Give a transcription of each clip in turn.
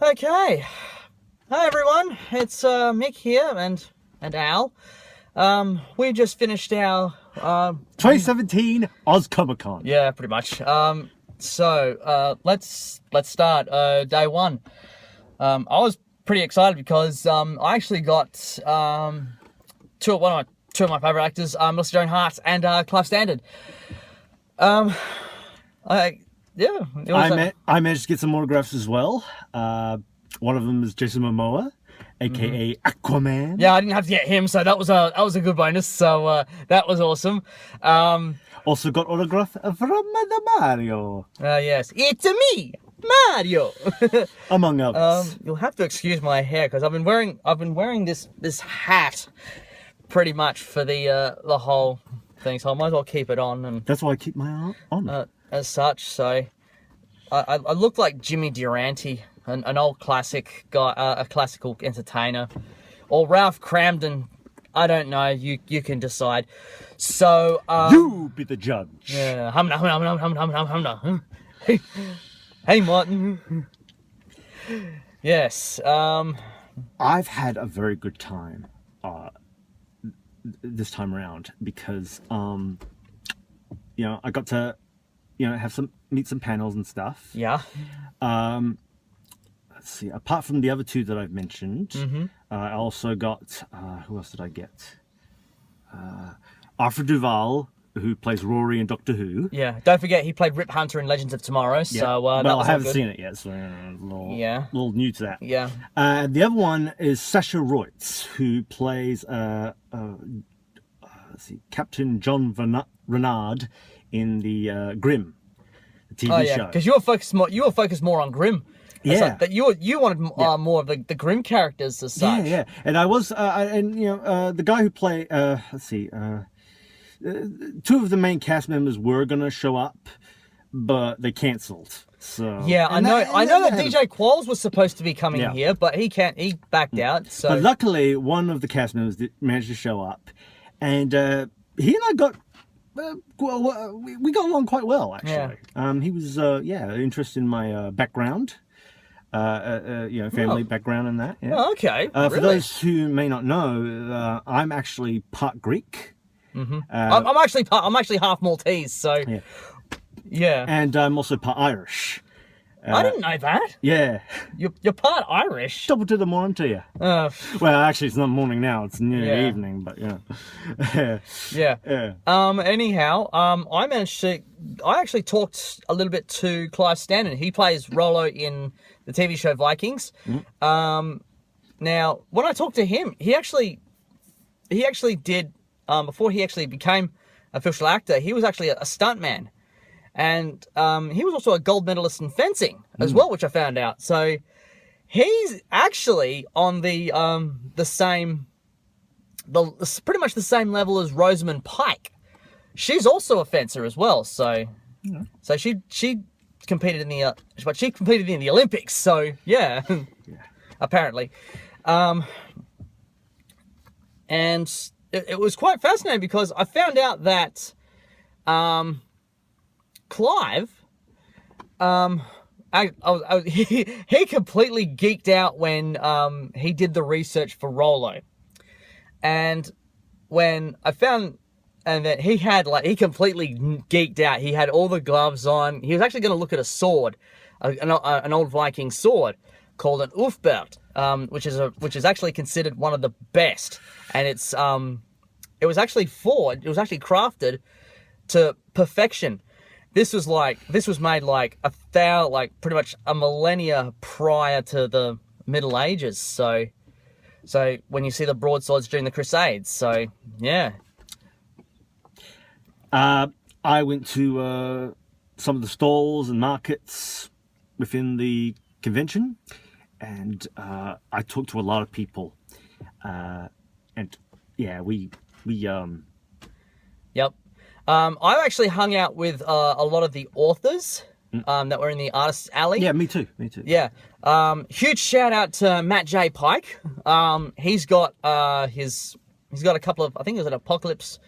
Okay. Hi everyone, it's Mick here and Al. We just finished our 2017 Oz Comic Con. yeah, pretty much. Let's start day one. I was pretty excited because I actually got two of my favorite actors, Melissa Joan Hart and Clive Standard. Yeah, it was I managed to get some autographs as well. One of them is Jason Momoa, aka Aquaman. yeah, I didn't have to get him, so that was a good bonus. So that was awesome. Also got autograph from the Mario, Yes, it's me, Mario. among others. You'll have to excuse my hair because I've been wearing this hat pretty much for the whole thing, so I might as well keep it on and That's why I keep my eye on. as such. So I look like Jimmy Durante, an old classic guy, a classical entertainer, or Ralph Cramden. I don't know. You can decide. So You be the judge. yeah, humna. Hey, Martin. Yes. I've had a very good time this time around because I got to meet some panels and stuff. Yeah. Let's see. Apart from the other two that I've mentioned, Mm-hmm. I also got who else did I get? Arthur Duval, who plays Rory in Doctor Who. Yeah. Don't forget he played Rip Hunter in Legends of Tomorrow. So well, that was I haven't all good. seen it yet, so a little new to that. Yeah. The other one is Sasha Royce, who plays let's see, Captain John Renard in the Grimm, the TV Oh yeah, show. because you were focused more on Grimm. It's Yeah. like that you wanted more of the Grimm characters as such. Yeah. And I was, the guy who played, let's see, two of the main cast members were gonna show up, but they cancelled. So Yeah, I know that DJ Qualls was supposed to be coming Yeah. here, but he backed out. So But luckily, one of the cast members managed to show up, and he and I got. We got along quite well, actually. He was, interested in my background, family background and that. Yeah. Oh, okay. For Really? those who may not know, I'm actually part Greek. I'm actually half Maltese, so yeah. And I'm also part Irish. I didn't know that. Yeah. You're part Irish. Double to the morning to you. Uh, Well, actually, it's not morning now. It's near Yeah. evening, but yeah. yeah. Yeah. Anyhow, I actually talked a little bit to Clive Stanton. He plays Rollo in the TV show Vikings. Now, when I talked to him, he actually did, before he actually became an official actor, he was actually a stuntman. And he was also a gold medalist in fencing as well, which I found out. So he's actually on the pretty much the same level as Rosamund Pike. She's also a fencer as well. So so she competed in the Olympics. So yeah, apparently. And it was quite fascinating because I found out that Clive, he completely geeked out when he did the research for Rollo, and when I found that he completely geeked out. He had all the gloves on. He was actually going to look at a sword, an old Viking sword called an Ulfbert, which is actually considered one of the best, and it was actually crafted to perfection. This was made pretty much a millennia prior to the Middle Ages. So when you see the broadswords during the Crusades, so yeah. I went to some of the stalls and markets within the convention, and I talked to a lot of people, and yeah, we Yep. I actually hung out with a lot of the authors that were in the Artists Alley. Yeah, me too. Yeah. Huge shout out to Matt J. Pike. He's got a couple of, I think it was an Apocalypse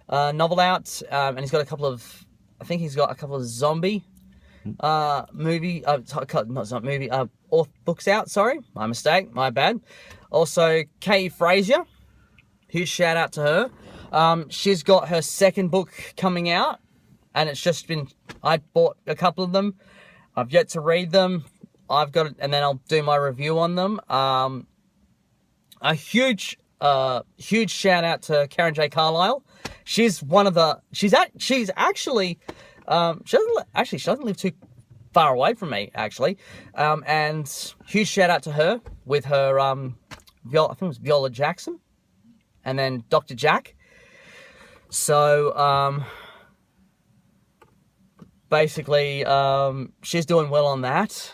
novel out, and he's got a couple of zombie movie. Not movie. Books out. Sorry, my mistake. My bad. Also, Kay Frazier. Huge shout out to her. She's got her second book coming out, and it's just been. I bought a couple of them. I've yet to read them. I've got it, and then I'll do my review on them. A huge shout out to Karen J. Carlisle. She's one of the. She's actually. She doesn't live too far away from me actually. And huge shout out to her with her I think it was Viola Jackson, and then Dr. Jack. So basically, she's doing well on that.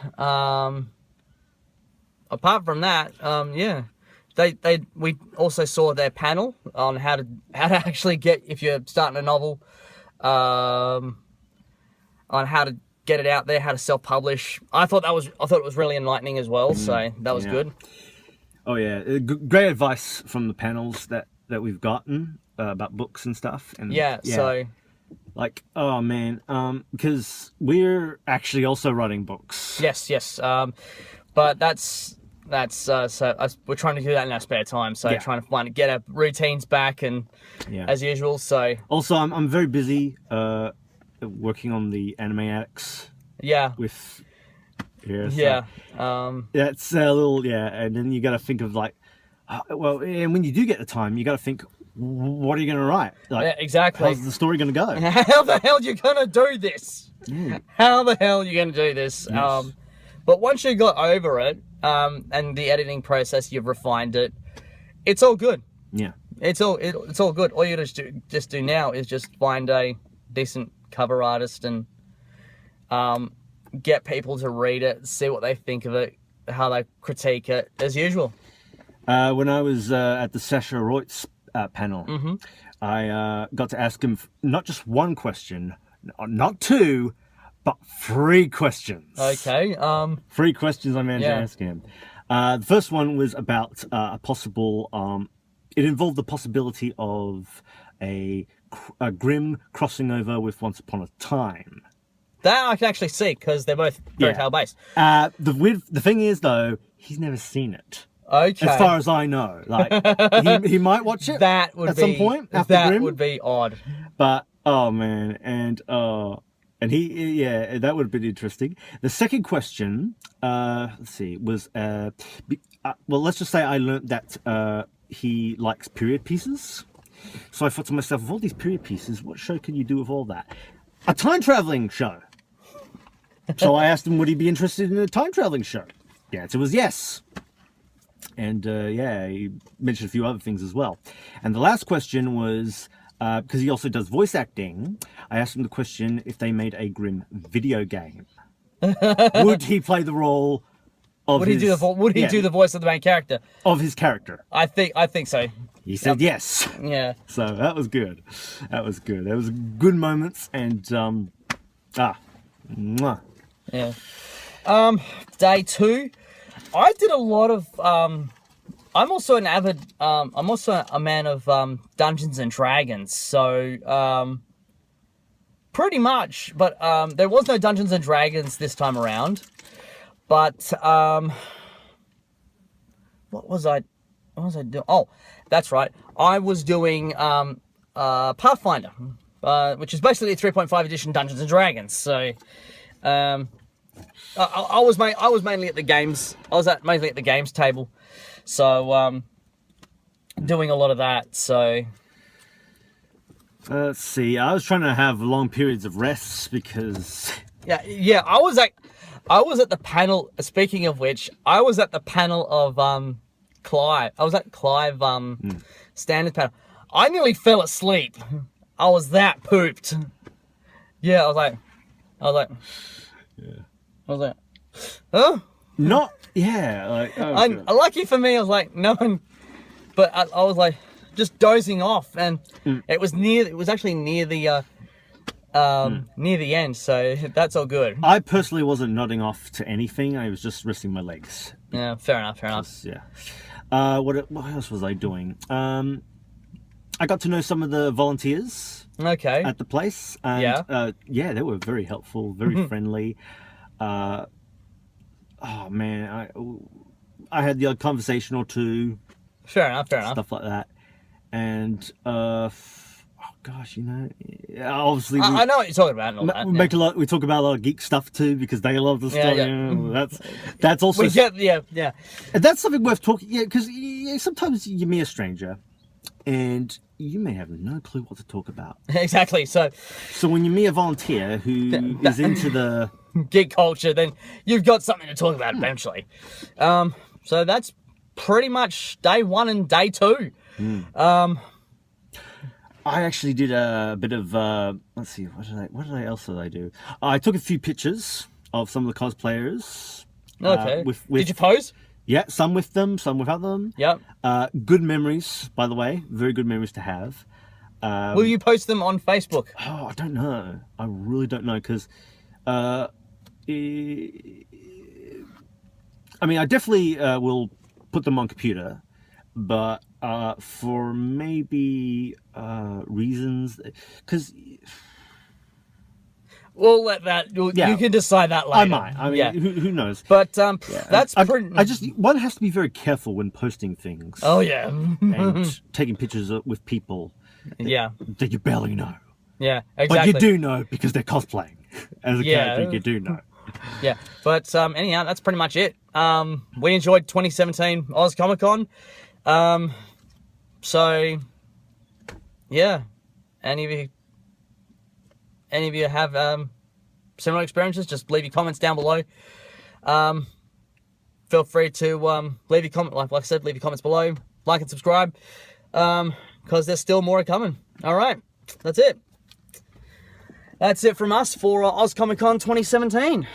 Apart from that, yeah. We also saw their panel on how to actually get, if you're starting a novel, on how to get it out there, how to self-publish. I thought it was really enlightening as well. So that was good. Oh yeah, great advice from the panels that we've gotten about books and stuff. And so like, oh man, because we're actually also writing books. Yes. But that's we're trying to do that in our spare time. So trying to get our routines back and as usual. So also, I'm very busy working on the Anime Addicts. Yeah. With that's a little and then you got to think of like, well, and when you do get the time, you got to think, what are you going to write? Like, exactly. How's the story going to go? How the hell are you going to do this? How the hell are you going to do this? Yes. But once you got over it, and the editing process, you've refined it, it's all good. Yeah. It's all good. All you just do now is just find a decent cover artist and get people to read it, see what they think of it, how they critique it, as usual. When I was at the Sasha Reutz panel, I got to ask him not just one question, not two, but 3 questions. Okay. 3 questions I managed to ask him. The first one was about a possible. It involved the possibility of a Grimm crossing over with Once Upon a Time. That I can actually see because they're both fairy tale based. The thing is, though, he's never seen it. Okay. As far as I know, like he might watch it that would at be, some point after that Grimm. Would be odd. But oh man, and he that would have been interesting. The second question, let's see, was well, let's just say I learnt that he likes period pieces. So I thought to myself, of all these period pieces, what show can you do with all that? A time traveling show. So I asked him, would he be interested in a time traveling show? The answer was yes. And he mentioned a few other things as well. And the last question was, because he also does voice acting, I asked him the question, if they made a Grimm video game, would he play the role of Would he do the voice of the main character? Of his character. I think so. He said yes. Yeah. So that was good. There was good moments and mwah. Yeah. Day 2, I did a lot of I'm also an avid I'm also a man of Dungeons and Dragons, so pretty much, but there was no Dungeons and Dragons this time around. But what was I doing? Oh, that's right. I was doing Pathfinder, which is basically a 3.5 edition Dungeons and Dragons. So I was mainly at the games. Mainly at the games table. So doing a lot of that. So let's see. I was trying to have long periods of rest because yeah. I was at the panel. Speaking of which, I was at the panel of Clive. I was at Clive standard panel. I nearly fell asleep. I was that pooped. Yeah, I was like, huh? Not, yeah. Like, lucky for me, I was like, no one, but I was like, just dozing off, and it was actually near the end, so that's all good. I personally wasn't nodding off to anything. I was just resting my legs. Yeah, fair enough. Yeah. What else was I doing? I got to know some of the volunteers Okay. at the place, and Yeah. they were very helpful, very friendly. Oh man, I had the odd conversation or two, Fair enough. Fair enough. stuff like that, and oh gosh, you know, obviously I know what you're talking about. And all that, we make a lot. We talk about a lot of geek stuff too because they love the stuff. Yeah. You know, that's also We get, yeah. and that's something worth talking. Yeah, because sometimes you meet a stranger, and you may have no clue what to talk about. Exactly. So, So when you meet a volunteer who is into the geek culture, then you've got something to talk about eventually. So that's pretty much day 1 and day 2. I actually did a bit of let's see, what else did I do? I took a few pictures of some of the cosplayers. Okay. With Did you pose? Yeah, some with them, some without them. Yep. Good memories, by the way. Very good memories to have. Will you post them on Facebook? Oh, I don't know. I really don't know because, I mean, I definitely will put them on computer, but for maybe reasons, because We'll let that. You can decide that later. I might. I mean, who knows? But that's pretty. I just one has to be very careful when posting things. Oh yeah. And taking pictures with people. Yeah. That you barely know. Yeah. But Exactly. you do know because they're cosplaying as a character. You do know. Yeah. But anyhow, that's pretty much it. We enjoyed 2017 Oz Comic Con. So yeah. Any of you have similar experiences? Just leave your comments down below. Feel free to leave your comment. Like I said, leave your comments below. Like and subscribe. Because there's still more coming. All right, that's it. That's it from us for Oz Comic Con 2017.